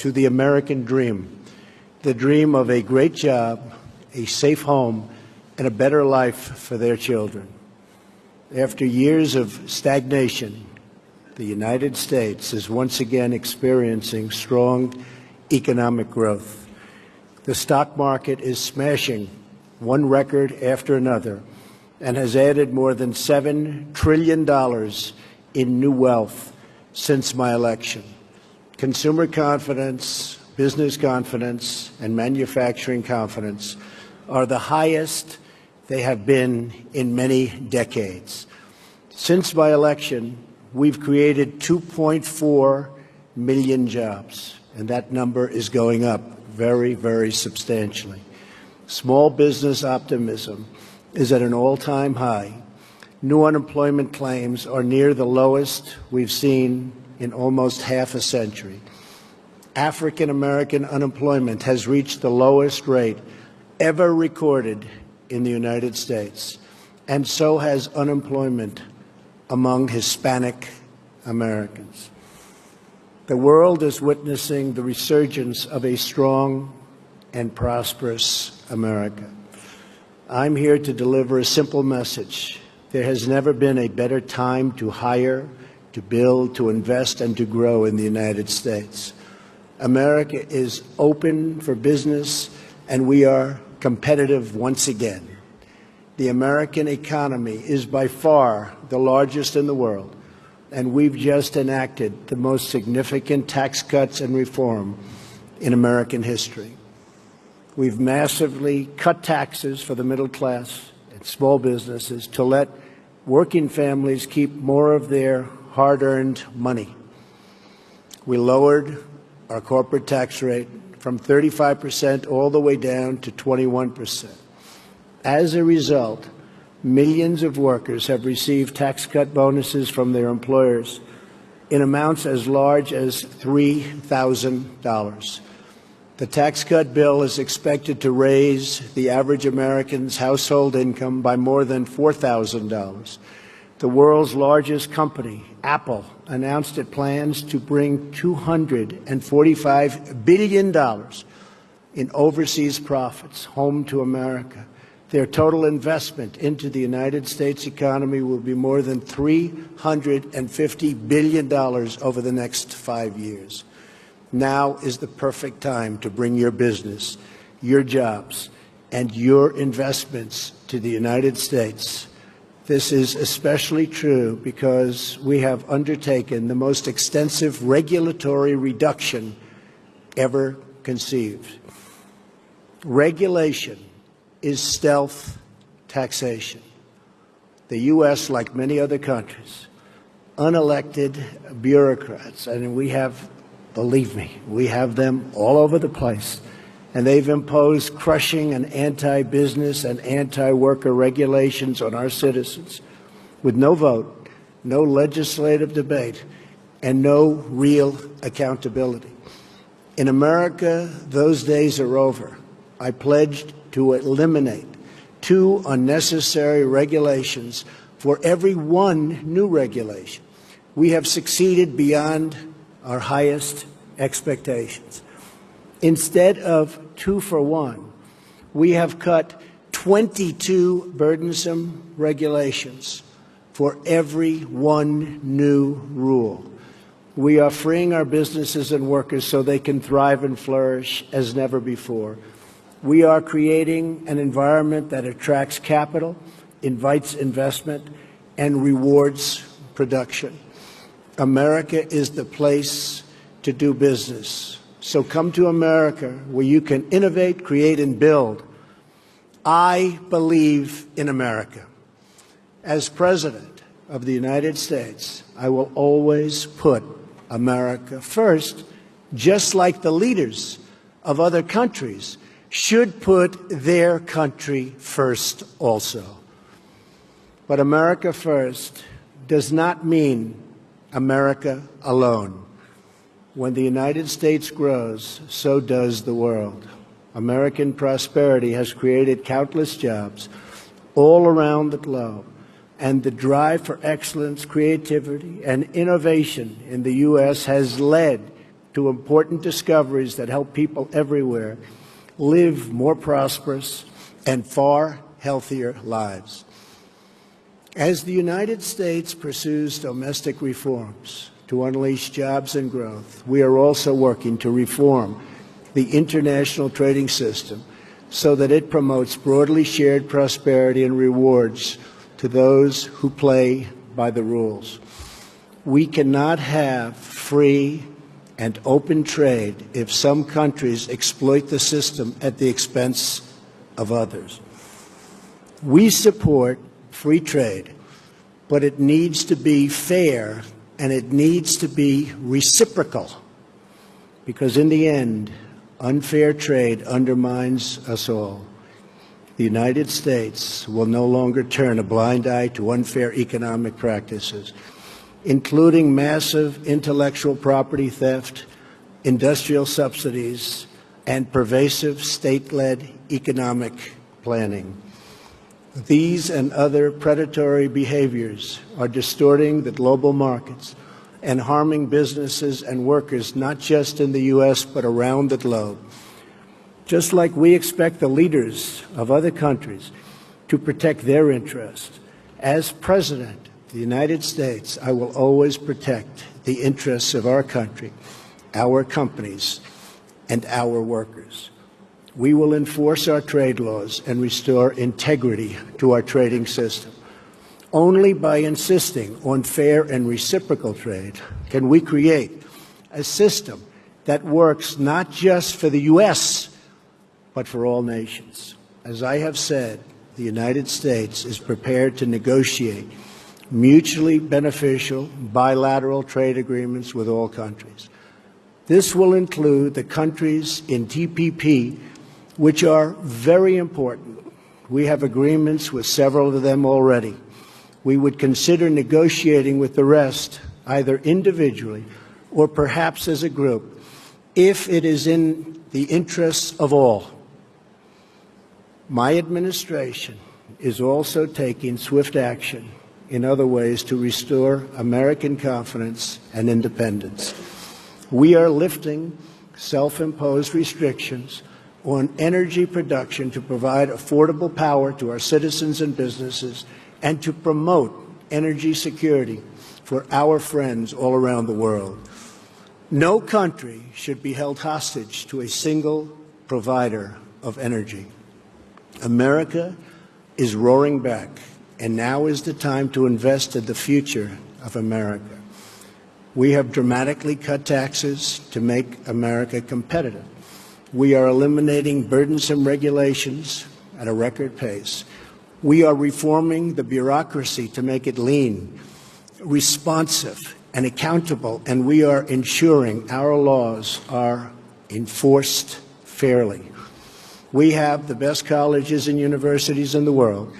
to the American dream, the dream of a great job, a safe home, and a better life for their children. After years of stagnation, the United States is once again experiencing strong economic growth. The stock market is smashing one record after another and has added more than $7 trillion in new wealth since my election. Consumer confidence, business confidence, and manufacturing confidence are the highest they have been in many decades. Since my election, we've created 2.4 million jobs, and that number is going up very, very substantially. Small business optimism is at an all-time high. New unemployment claims are near the lowest we've seen in almost half a century. African American unemployment has reached the lowest rate ever recorded in the United States, and so has unemployment among Hispanic Americans. The world is witnessing the resurgence of a strong and prosperous America. I'm here to deliver a simple message. There has never been a better time to hire, to build, to invest, and to grow in the United States. America is open for business, and we are competitive once again. The American economy is by far the largest in the world, and we've just enacted the most significant tax cuts and reform in American history. We've massively cut taxes for the middle class and small businesses to let working families keep more of their hard-earned money. We lowered our corporate tax rate from 35% all the way down to 21%. As a result, millions of workers have received tax cut bonuses from their employers in amounts as large as $3,000. The tax cut bill is expected to raise the average American's household income by more than $4,000. The world's largest company, Apple, announced it plans to bring $245 billion in overseas profits home to America. Their total investment into the United States economy will be more than $350 billion over the next 5 years. Now is the perfect time to bring your business, your jobs, and your investments to the United States. This is especially true because we have undertaken the most extensive regulatory reduction ever conceived. Regulation is stealth taxation. The U.S., like many other countries, unelected bureaucrats, and we have, believe me, we have them all over the place, and they've imposed crushing and anti-business and anti-worker regulations on our citizens with no vote, no legislative debate, and no real accountability. In America, those days are over. I pledged to eliminate 2 unnecessary regulations for every 1 new regulation. We have succeeded beyond our highest expectations. Instead of 2 for 1, we have cut 22 burdensome regulations for every 1 new rule. We are freeing our businesses and workers so they can thrive and flourish as never before. We are creating an environment that attracts capital, invites investment, and rewards production. America is the place to do business. So come to America, where you can innovate, create, and build. I believe in America. As President of the United States, I will always put America first, just like the leaders of other countries should put their country first also. But America first does not mean America alone. When the United States grows, so does the world. American prosperity has created countless jobs all around the globe, and the drive for excellence, creativity, and innovation in the U.S. has led to important discoveries that help people everywhere live more prosperous and far healthier lives. As the United States pursues domestic reforms to unleash jobs and growth, we are also working to reform the international trading system so that it promotes broadly shared prosperity and rewards to those who play by the rules. We cannot have free and open trade if some countries exploit the system at the expense of others. We support free trade, but it needs to be fair and it needs to be reciprocal, because in the end, unfair trade undermines us all. The United States will no longer turn a blind eye to unfair economic practices, including massive intellectual property theft, industrial subsidies, and pervasive state-led economic planning. These and other predatory behaviors are distorting the global markets and harming businesses and workers, not just in the U.S., but around the globe. Just like we expect the leaders of other countries to protect their interests, as President of the United States, I will always protect the interests of our country, our companies, and our workers. We will enforce our trade laws and restore integrity to our trading system. Only by insisting on fair and reciprocal trade can we create a system that works not just for the U.S., but for all nations. As I have said, the United States is prepared to negotiate mutually beneficial bilateral trade agreements with all countries. This will include the countries in TPP, which are very important. We have agreements with several of them already. We would consider negotiating with the rest, either individually or perhaps as a group, if it is in the interests of all. My administration is also taking swift action in other ways to restore American confidence and independence. We are lifting self-imposed restrictions on energy production to provide affordable power to our citizens and businesses and to promote energy security for our friends all around the world. No country should be held hostage to a single provider of energy. America is roaring back, and now is the time to invest in the future of America. We have dramatically cut taxes to make America competitive. We are eliminating burdensome regulations at a record pace. We are reforming the bureaucracy to make it lean, responsive, and accountable, and we are ensuring our laws are enforced fairly. We have the best colleges and universities in the world,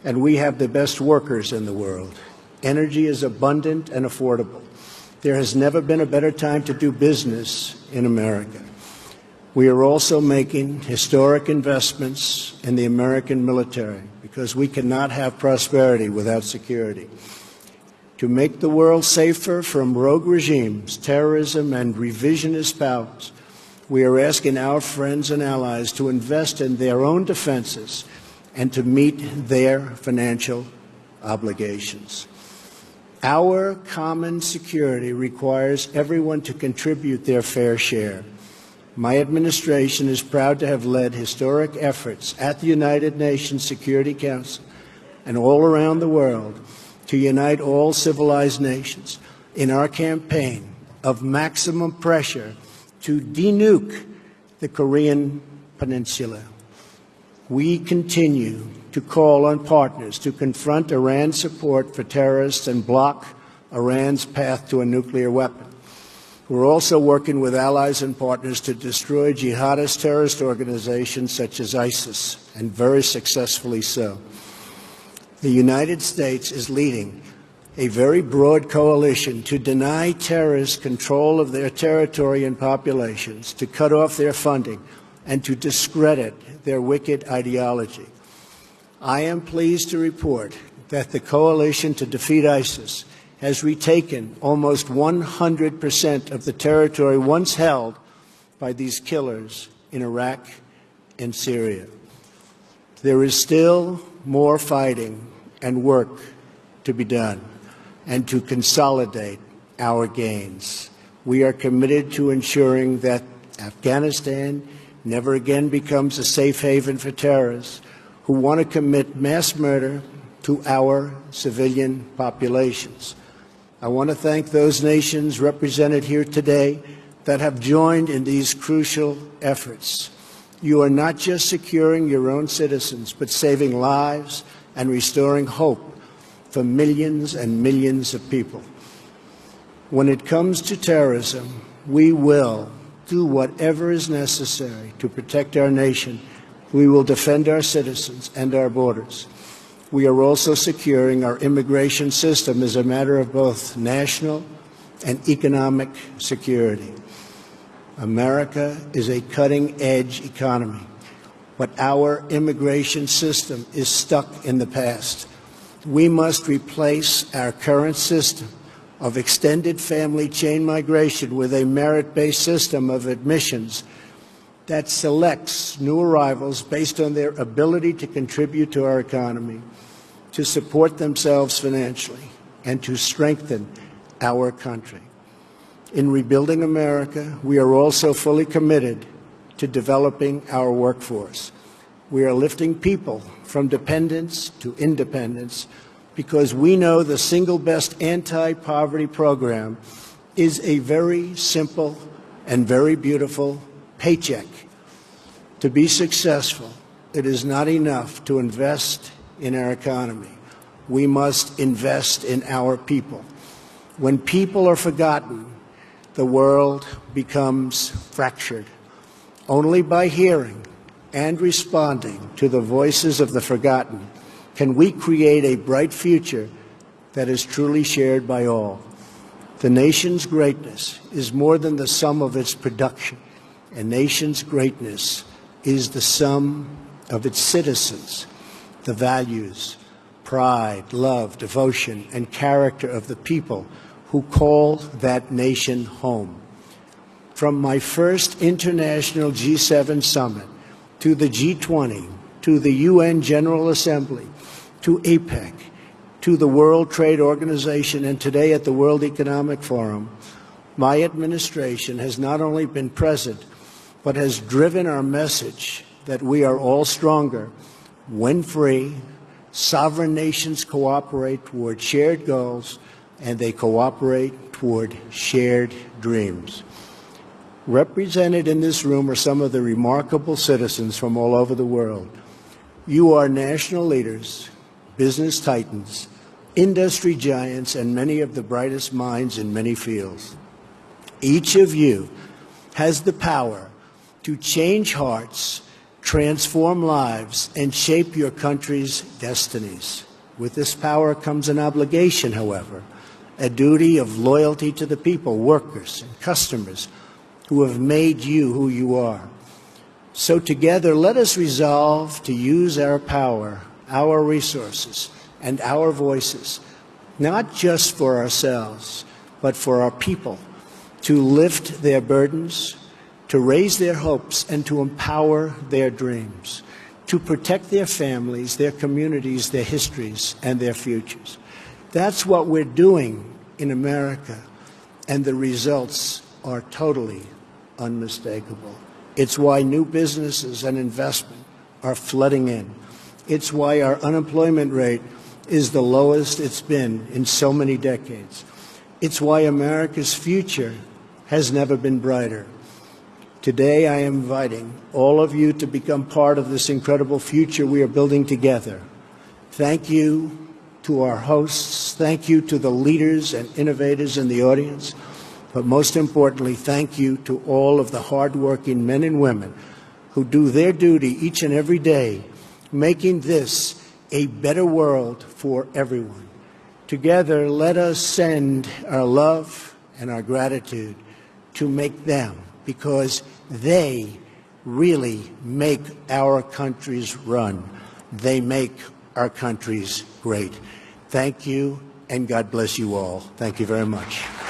and we have the best workers in the world. Energy is abundant and affordable. There has never been a better time to do business in America. We are also making historic investments in the American military because we cannot have prosperity without security. To make the world safer from rogue regimes, terrorism, and revisionist powers, we are asking our friends and allies to invest in their own defenses and to meet their financial obligations. Our common security requires everyone to contribute their fair share. My administration is proud to have led historic efforts at the United Nations Security Council and all around the world to unite all civilized nations in our campaign of maximum pressure to denuke the Korean Peninsula. We continue to call on partners to confront Iran's support for terrorists and block Iran's path to a nuclear weapon. We're also working with allies and partners to destroy jihadist terrorist organizations such as ISIS, and very successfully so. The United States is leading a very broad coalition to deny terrorists control of their territory and populations, to cut off their funding, and to discredit their wicked ideology. I am pleased to report that the coalition to defeat ISIS has retaken almost 100% of the territory once held by these killers in Iraq and Syria. There is still more fighting and work to be done and to consolidate our gains. We are committed to ensuring that Afghanistan never again becomes a safe haven for terrorists who want to commit mass murder to our civilian populations. I want to thank those nations represented here today that have joined in these crucial efforts. You are not just securing your own citizens, but saving lives and restoring hope for millions and millions of people. When it comes to terrorism, we will do whatever is necessary to protect our nation. We will defend our citizens and our borders. We are also securing our immigration system as a matter of both national and economic security. America is a cutting-edge economy, but our immigration system is stuck in the past. We must replace our current system of extended family chain migration with a merit-based system of admissions that selects new arrivals based on their ability to contribute to our economy, to support themselves financially, and to strengthen our country. In rebuilding America, we are also fully committed to developing our workforce. We are lifting people from dependence to independence because we know the single best anti-poverty program is a very simple and very beautiful paycheck. To be successful, it is not enough to invest in our economy. We must invest in our people. When people are forgotten, the world becomes fractured. Only by hearing and responding to the voices of the forgotten can we create a bright future that is truly shared by all. The nation's greatness is more than the sum of its production. A nation's greatness is the sum of its citizens, the values, pride, love, devotion, and character of the people who call that nation home. From my first international G7 summit to the G20, to the UN General Assembly, to APEC, to the World Trade Organization, and today at the World Economic Forum, my administration has not only been present, but has driven our message that we are all stronger when free, sovereign nations cooperate toward shared goals, and they cooperate toward shared dreams. Represented in this room are some of the remarkable citizens from all over the world. You are national leaders, business titans, industry giants, and many of the brightest minds in many fields. Each of you has the power to change hearts, transform lives, and shape your country's destinies. With this power comes an obligation, however, a duty of loyalty to the people, workers, and customers who have made you who you are. So together, let us resolve to use our power, our resources, and our voices, not just for ourselves, but for our people, to lift their burdens, to raise their hopes, and to empower their dreams, to protect their families, their communities, their histories, and their futures. That's what we're doing in America, and the results are totally unmistakable. It's why new businesses and investment are flooding in. It's why our unemployment rate is the lowest it's been in so many decades. It's why America's future has never been brighter. Today, I am inviting all of you to become part of this incredible future we are building together. Thank you to our hosts. Thank you to the leaders and innovators in the audience. But most importantly, thank you to all of the hardworking men and women who do their duty each and every day, making this a better world for everyone. Together, let us send our love and our gratitude to make them, because they really make our countries run. They make our countries great. Thank you, and God bless you all. Thank you very much.